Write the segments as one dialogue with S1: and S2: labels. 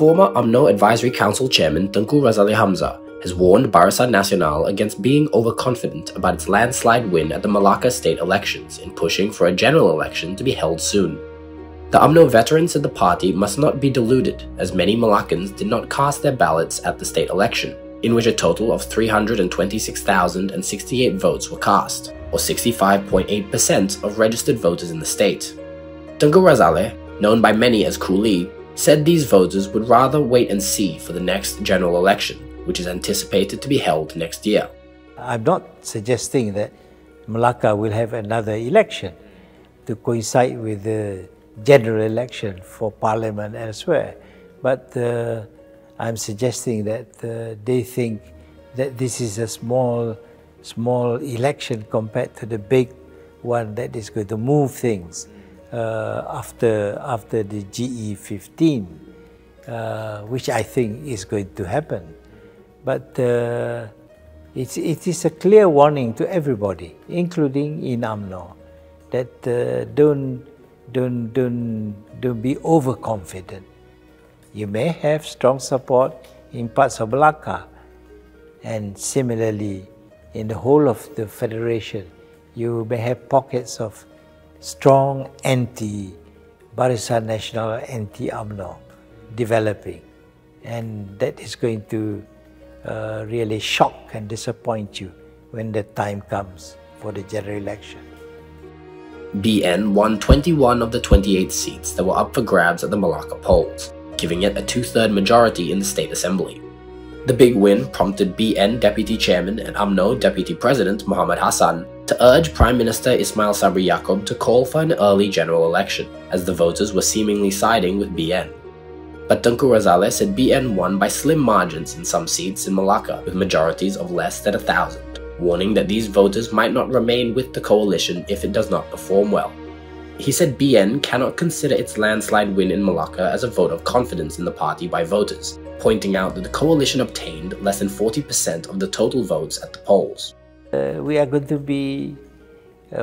S1: Former Umno Advisory Council Chairman Tengku Razaleigh Hamzah has warned Barisan Nasional against being overconfident about its landslide win at the Melaka state elections in pushing for a general election to be held soon. The Umno veteran said the party must not be deluded, as many Malakans did not cast their ballots at the state election, in which a total of 326,068 votes were cast, or 65.8% of registered voters in the state. Tengku Razaleigh, known by many as Coolie, said these voters would rather wait and see for the next general election, which is anticipated to be held next year.
S2: I'm not suggesting that Melaka will have another election to coincide with the general election for parliament elsewhere, but I'm suggesting that they think that this is a small election compared to the big one that is going to move things after the GE15, which I think is going to happen. But it is a clear warning to everybody, including in UMNO, that don't be overconfident. You may have strong support in parts of Melaka, and similarly in the whole of the federation, you may have pockets of strong anti-Barisan Nasional, anti-UMNO developing, and that is going to really shock and disappoint you when the time comes for the general election.
S1: BN won 21 of the 28 seats that were up for grabs at the Melaka polls, giving it a two-third majority in the State Assembly. The big win prompted BN Deputy Chairman and UMNO Deputy President Muhammad Hassan to urge Prime Minister Ismail Sabri Yaakob to call for an early general election, as the voters were seemingly siding with BN. But Tengku Razaleigh said BN won by slim margins in some seats in Melaka, with majorities of less than 1,000, warning that these voters might not remain with the coalition if it does not perform well. He said BN cannot consider its landslide win in Melaka as a vote of confidence in the party by voters, pointing out that the coalition obtained less than 40% of the total votes at the polls.
S2: We are going to be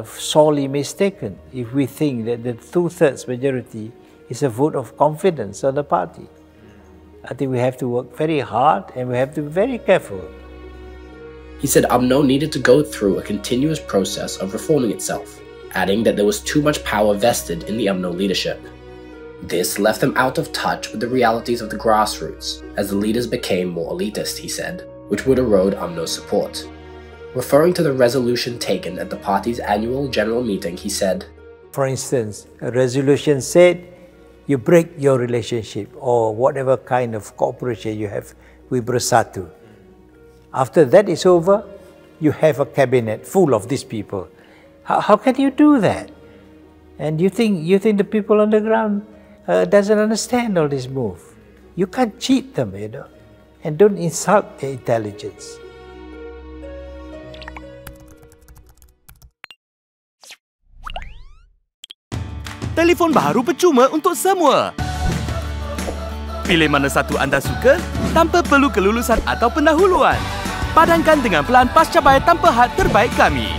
S2: sorely mistaken if we think that the two-thirds majority is a vote of confidence on the party. I think we have to work very hard and we have to be very careful.
S1: He said UMNO needed to go through a continuous process of reforming itself, adding that there was too much power vested in the UMNO leadership. This left them out of touch with the realities of the grassroots, as the leaders became more elitist, he said, which would erode UMNO's support. Referring to the resolution taken at the party's annual general meeting, he said,
S2: for instance, a resolution said you break your relationship or whatever kind of cooperation you have with Bersatu. After that is over, you have a cabinet full of these people. How can you do that? And you think the people on the ground doesn't understand all this move? You can't cheat them, you know, and don't insult their intelligence.
S3: Telefon baru percuma untuk semua. Pilih mana satu anda suka tanpa perlu kelulusan atau pendahuluan. Padankan dengan pelan pascabayar tanpa had terbaik kami.